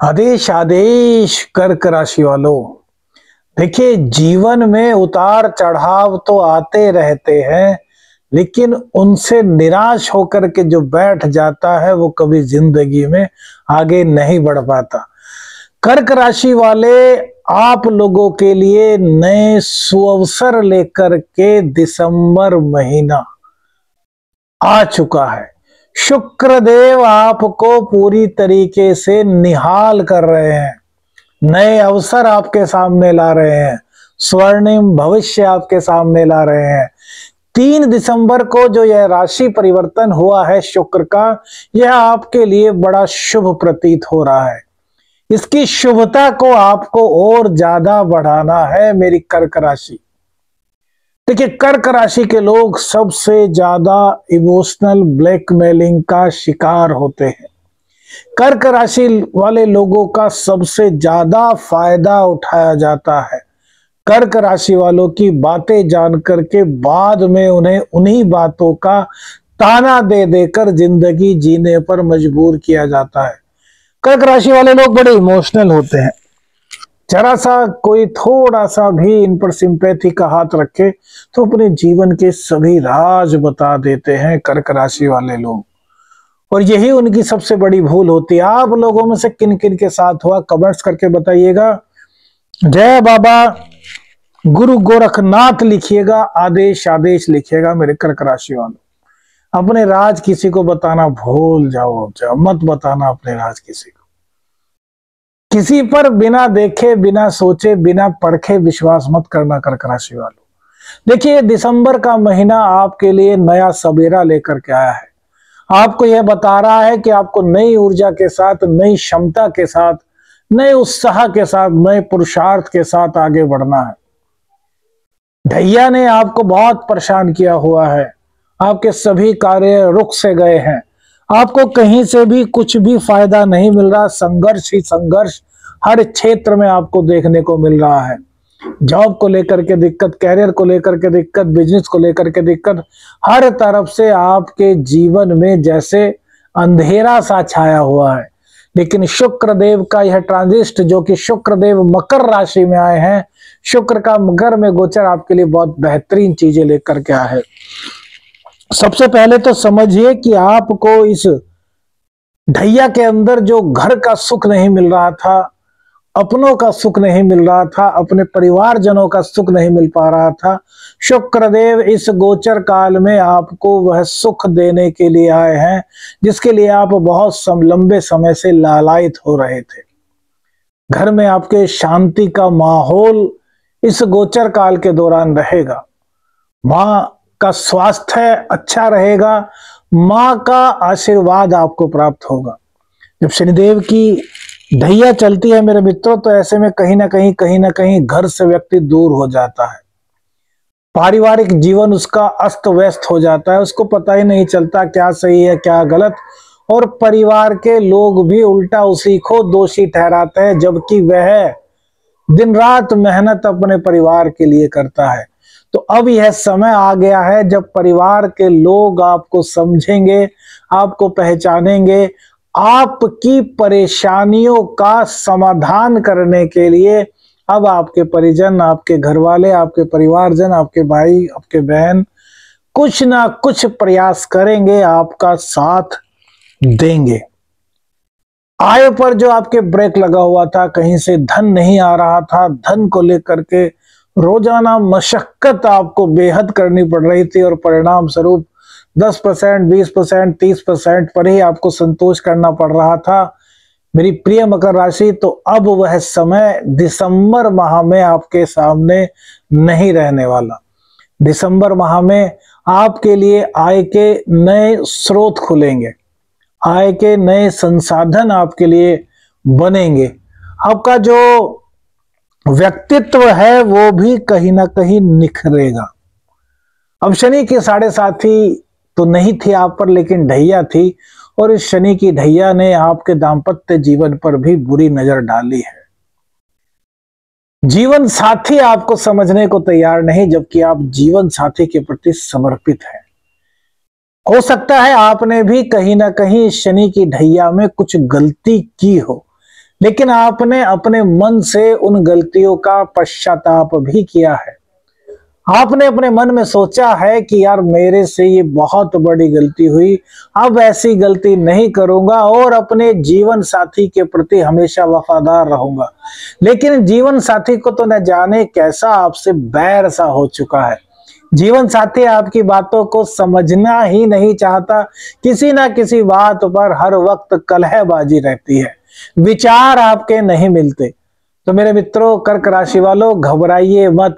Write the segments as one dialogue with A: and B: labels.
A: आदेश आदेश कर्क राशि वालों, देखिए जीवन में उतार चढ़ाव तो आते रहते हैं, लेकिन उनसे निराश होकर के जो बैठ जाता है वो कभी जिंदगी में आगे नहीं बढ़ पाता। कर्क राशि वाले, आप लोगों के लिए नए सुअवसर लेकर के दिसंबर महीना आ चुका है। शुक्र देव आपको पूरी तरीके से निहाल कर रहे हैं, नए अवसर आपके सामने ला रहे हैं, स्वर्णिम भविष्य आपके सामने ला रहे हैं। 3 दिसंबर को जो यह राशि परिवर्तन हुआ है शुक्र का, यह आपके लिए बड़ा शुभ प्रतीत हो रहा है। इसकी शुभता को आपको और ज्यादा बढ़ाना है मेरी कर्क राशि। देखिए कर्क राशि के लोग सबसे ज्यादा इमोशनल ब्लैकमेलिंग का शिकार होते हैं। कर्क राशि वाले लोगों का सबसे ज्यादा फायदा उठाया जाता है। कर्क राशि वालों की बातें जान करके बाद में उन्हें उन्हीं बातों का ताना दे देकर जिंदगी जीने पर मजबूर किया जाता है। कर्क राशि वाले लोग बड़े इमोशनल होते हैं, जरा सा कोई थोड़ा सा भी इन पर सिंपैथी का हाथ रखे तो अपने जीवन के सभी राज बता देते हैं कर्क राशि वाले लोग, और यही उनकी सबसे बड़ी भूल होती है। आप लोगों में से किन किन के साथ हुआ कमेंट्स करके बताइएगा। जय बाबा गुरु गोरखनाथ लिखिएगा, आदेश आदेश लिखिएगा मेरे कर्क राशि वालों। अपने राज किसी को बताना भूल जाओ, मत बताना अपने राज किसी को। किसी पर बिना देखे, बिना सोचे, बिना परखे विश्वास मत करना कर्क राशि वालों। देखिए दिसंबर का महीना आपके लिए नया सवेरा लेकर के आया है। आपको यह बता रहा है कि आपको नई ऊर्जा के साथ, नई क्षमता के साथ, नए उत्साह के साथ, नए पुरुषार्थ के साथ आगे बढ़ना है। ढैया ने आपको बहुत परेशान किया हुआ है, आपके सभी कार्य रुक से गए हैं, आपको कहीं से भी कुछ भी फायदा नहीं मिल रहा। संघर्ष ही संघर्ष हर क्षेत्र में आपको देखने को मिल रहा है। जॉब को लेकर के दिक्कत, कैरियर को लेकर के दिक्कत, बिजनेस को लेकर के दिक्कत, हर तरफ से आपके जीवन में जैसे अंधेरा सा छाया हुआ है। लेकिन शुक्र देव का यह ट्रांजिस्ट, जो कि शुक्र देव मकर राशि में आए हैं, शुक्र का मकर में गोचर आपके लिए बहुत बेहतरीन चीजें लेकर के आए हैं। सबसे पहले तो समझिए कि आपको इस ढैया के अंदर जो घर का सुख नहीं मिल रहा था, अपनों का सुख नहीं मिल रहा था, अपने परिवारजनों का सुख नहीं मिल पा रहा था, शुक्रदेव इस गोचर काल में आपको वह सुख देने के लिए आए हैं जिसके लिए आप बहुत लंबे समय से लालायित हो रहे थे। घर में आपके शांति का माहौल इस गोचर काल के दौरान रहेगा। मां का स्वास्थ्य अच्छा रहेगा, मां का आशीर्वाद आपको प्राप्त होगा। जब शनिदेव की ढैया चलती है मेरे मित्रों, तो ऐसे में कहीं ना कहीं घर से व्यक्ति दूर हो जाता है। पारिवारिक जीवन उसका अस्त व्यस्त हो जाता है, उसको पता ही नहीं चलता क्या सही है क्या गलत, और परिवार के लोग भी उल्टा उसी को दोषी ठहराते हैं, जबकि वह दिन रात मेहनत अपने परिवार के लिए करता है। तो अब यह समय आ गया है जब परिवार के लोग आपको समझेंगे, आपको पहचानेंगे, आपकी परेशानियों का समाधान करने के लिए अब आपके परिजन, आपके घर वाले, आपके परिवारजन, आपके भाई, आपके बहन कुछ ना कुछ प्रयास करेंगे, आपका साथ देंगे। आय पर जो आपके ब्रेक लगा हुआ था, कहीं से धन नहीं आ रहा था, धन को लेकर के रोजाना मशक्कत आपको बेहद करनी पड़ रही थी, और परिणाम स्वरूप 10%, 20%, 30% पर ही आपको संतोष करना पड़ रहा था मेरी प्रिय मकर राशि। तो अब वह समय दिसंबर माह में आपके सामने नहीं रहने वाला। दिसंबर माह में आपके लिए आय के नए स्रोत खुलेंगे, आय के नए संसाधन आपके लिए बनेंगे। आपका जो व्यक्तित्व है वो भी कहीं ना कहीं निखरेगा। अब शनि की 7.5 तो नहीं थी आप पर, लेकिन ढैया थी, और इस शनि की ढैया ने आपके दाम्पत्य जीवन पर भी बुरी नजर डाली है। जीवन साथी आपको समझने को तैयार नहीं, जबकि आप जीवन साथी के प्रति समर्पित हैं। हो सकता है आपने भी कहीं ना कहीं शनि की ढैया में कुछ गलती की हो, लेकिन आपने अपने मन से उन गलतियों का पश्चाताप भी किया है। आपने अपने मन में सोचा है कि यार मेरे से ये बहुत बड़ी गलती हुई, अब ऐसी गलती नहीं करूंगा और अपने जीवन साथी के प्रति हमेशा वफादार रहूंगा। लेकिन जीवन साथी को तो न जाने कैसा आपसे बैर सा हो चुका है। जीवन साथी आपकी बातों को समझना ही नहीं चाहता, किसी ना किसी बात पर हर वक्त कलहबाजी रहती है, विचार आपके नहीं मिलते। तो मेरे मित्रों, कर्क राशि वालों, घबराइए मत।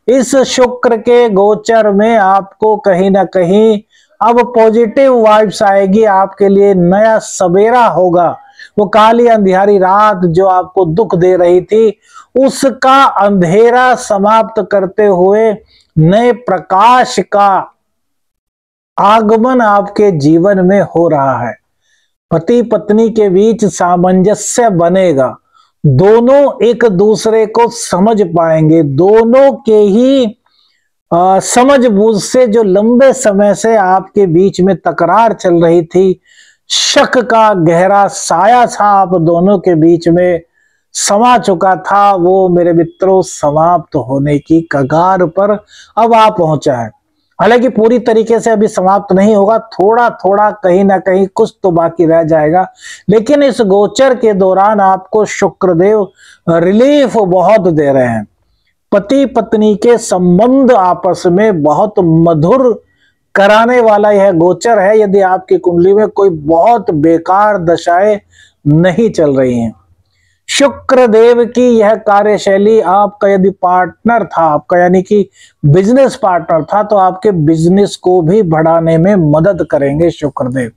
A: इस शुक्र के गोचर में आपको कहीं ना कहीं अब पॉजिटिव वाइब्स आएगी, आपके लिए नया सवेरा होगा। वो काली अंधियारी रात जो आपको दुख दे रही थी, उसका अंधेरा समाप्त करते हुए नए प्रकाश का आगमन आपके जीवन में हो रहा है। पति पत्नी के बीच सामंजस्य बनेगा, दोनों एक दूसरे को समझ पाएंगे। दोनों के ही समझ बूझ से जो लंबे समय से आपके बीच में तकरार चल रही थी, शक का गहरा साया था आप दोनों के बीच में समा चुका था, वो मेरे मित्रों समाप्त होने की कगार पर अब आ पहुंचा है। हालांकि पूरी तरीके से अभी समाप्त नहीं होगा, थोड़ा थोड़ा कहीं ना कहीं कुछ तो बाकी रह जाएगा। लेकिन इस गोचर के दौरान आपको शुक्रदेव रिलीफ बहुत दे रहे हैं। पति पत्नी के संबंध आपस में बहुत मधुर कराने वाला यह गोचर है, यदि आपकी कुंडली में कोई बहुत बेकार दशाएं नहीं चल रही हैं। शुक्र देव की यह कार्यशैली आपका यदि पार्टनर था, आपका यानी कि बिजनेस पार्टनर था, तो आपके बिजनेस को भी बढ़ाने में मदद करेंगे शुक्रदेव।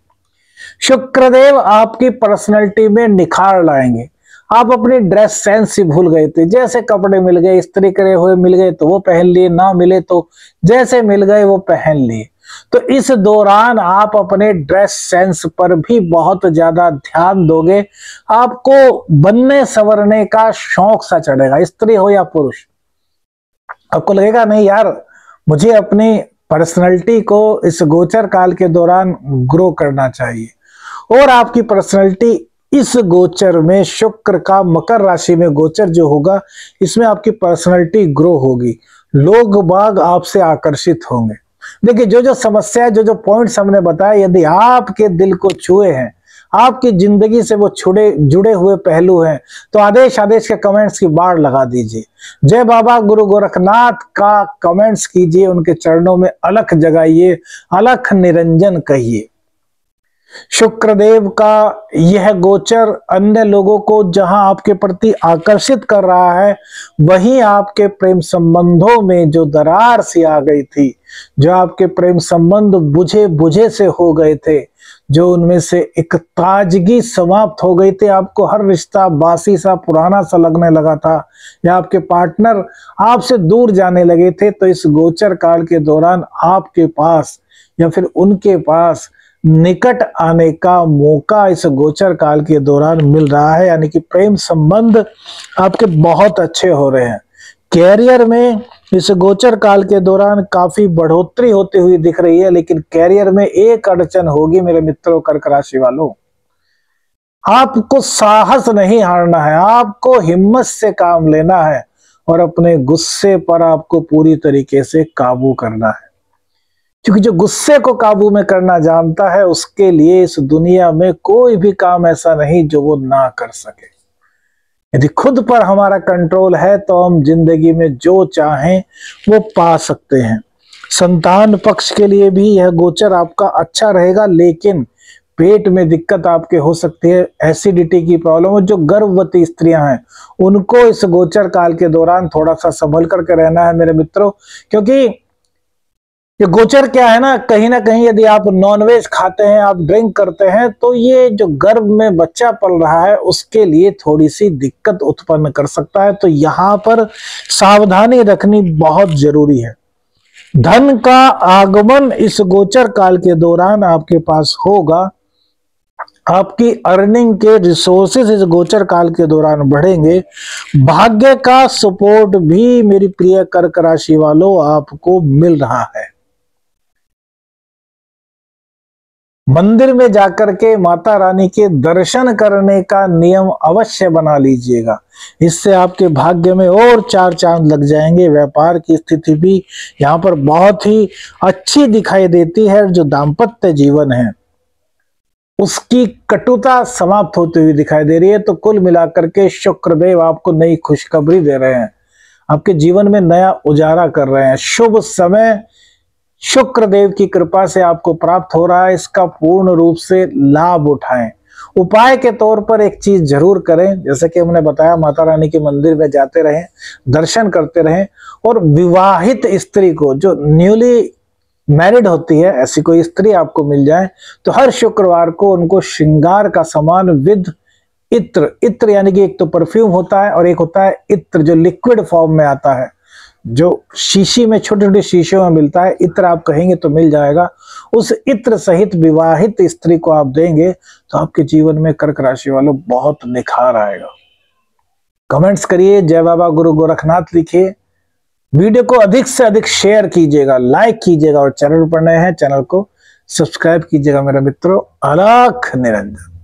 A: शुक्रदेव आपकी पर्सनैलिटी में निखार लाएंगे। आप अपनी ड्रेस सेंस ही भूल गए थे, जैसे कपड़े मिल गए इस्त्री करे हुए मिल गए तो वो पहन लिए, ना मिले तो जैसे मिल गए वो पहन लिए। तो इस दौरान आप अपने ड्रेस सेंस पर भी बहुत ज्यादा ध्यान दोगे। आपको बनने संवरने का शौक सा चढ़ेगा, स्त्री हो या पुरुष। आपको लगेगा नहीं यार, मुझे अपनी पर्सनैलिटी को इस गोचर काल के दौरान ग्रो करना चाहिए। और आपकी पर्सनैलिटी इस गोचर में, शुक्र का मकर राशि में गोचर जो होगा, इसमें आपकी पर्सनैलिटी ग्रो होगी। लोग बाग आपसे आकर्षित होंगे। देखिए, जो जो समस्या, जो जो पॉइंट्स हमने बताया, यदि आपके दिल को छुए हैं, आपकी जिंदगी से वो जुड़े हुए पहलू हैं, तो आदेश आदेश के कमेंट्स की बाढ़ लगा दीजिए। जय बाबा गुरु गोरखनाथ का कमेंट्स कीजिए, उनके चरणों में अलख जगाइए, अलख निरंजन कहिए। शुक्रदेव का यह गोचर अन्य लोगों को जहां आपके प्रति आकर्षित कर रहा है, वहीं आपके प्रेम संबंधों में जो दरार सी आ गई थी, जो आपके प्रेम संबंध बुझे बुझे से हो गए थे, जो उनमें से एक ताजगी समाप्त हो गई थी, आपको हर रिश्ता बासी सा पुराना सा लगने लगा था, या आपके पार्टनर आपसे दूर जाने लगे थे, तो इस गोचर काल के दौरान आपके पास या फिर उनके पास निकट आने का मौका इस गोचर काल के दौरान मिल रहा है। यानी कि प्रेम संबंध आपके बहुत अच्छे हो रहे हैं। कैरियर में इस गोचर काल के दौरान काफी बढ़ोतरी होती हुई दिख रही है, लेकिन कैरियर में एक अड़चन होगी मेरे मित्रों, कर्क राशि वालों। आपको साहस नहीं हारना है, आपको हिम्मत से काम लेना है और अपने गुस्से पर आपको पूरी तरीके से काबू करना है। क्योंकि जो गुस्से को काबू में करना जानता है, उसके लिए इस दुनिया में कोई भी काम ऐसा नहीं जो वो ना कर सके। यदि खुद पर हमारा कंट्रोल है तो हम जिंदगी में जो चाहें वो पा सकते हैं। संतान पक्ष के लिए भी यह गोचर आपका अच्छा रहेगा, लेकिन पेट में दिक्कत आपके हो सकती है, एसिडिटी की प्रॉब्लम। जो गर्भवती स्त्रियां हैं उनको इस गोचर काल के दौरान थोड़ा सा संभल करके रहना है मेरे मित्रों, क्योंकि ये गोचर क्या है ना कहीं यदि आप नॉनवेज खाते हैं, आप ड्रिंक करते हैं, तो ये जो गर्भ में बच्चा पल रहा है उसके लिए थोड़ी सी दिक्कत उत्पन्न कर सकता है। तो यहाँ पर सावधानी रखनी बहुत जरूरी है। धन का आगमन इस गोचर काल के दौरान आपके पास होगा। आपकी अर्निंग के रिसोर्सेज इस गोचर काल के दौरान बढ़ेंगे। भाग्य का सपोर्ट भी मेरी प्रिय कर्क राशि वालों आपको मिल रहा है। मंदिर में जाकर के माता रानी के दर्शन करने का नियम अवश्य बना लीजिएगा। इससे आपके भाग्य में और 4 चांद लग जाएंगे। व्यापार की स्थिति भी यहाँ पर बहुत ही अच्छी दिखाई देती है। जो दाम्पत्य जीवन है उसकी कटुता समाप्त होती हुई दिखाई दे रही है। तो कुल मिलाकर के शुक्रदेव आपको नई खुशखबरी दे रहे हैं, आपके जीवन में नया उजाला कर रहे हैं। शुभ समय शुक्रदेव की कृपा से आपको प्राप्त हो रहा है, इसका पूर्ण रूप से लाभ उठाएं। उपाय के तौर पर एक चीज जरूर करें, जैसे कि हमने बताया, माता रानी के मंदिर में जाते रहें, दर्शन करते रहें। और विवाहित स्त्री को, जो न्यूली मैरिड होती है, ऐसी कोई स्त्री आपको मिल जाए तो हर शुक्रवार को उनको श्रृंगार का सामान विद इत्र, इत्र यानी कि एक तो परफ्यूम होता है और एक होता है इत्र जो लिक्विड फॉर्म में आता है, जो शीशी में, छोटे छोटे शीशों में मिलता है। इत्र आप कहेंगे तो मिल जाएगा। उस इत्र सहित विवाहित स्त्री को आप देंगे तो आपके जीवन में कर्क राशि वालों बहुत निखार आएगा। कमेंट्स करिए, जय बाबा गुरु गोरखनाथ लिखिए। वीडियो को अधिक से अधिक शेयर कीजिएगा, लाइक कीजिएगा और चैनल पर नए हैं चैनल को सब्सक्राइब कीजिएगा। मेरे मित्रों, अलख निरंजन।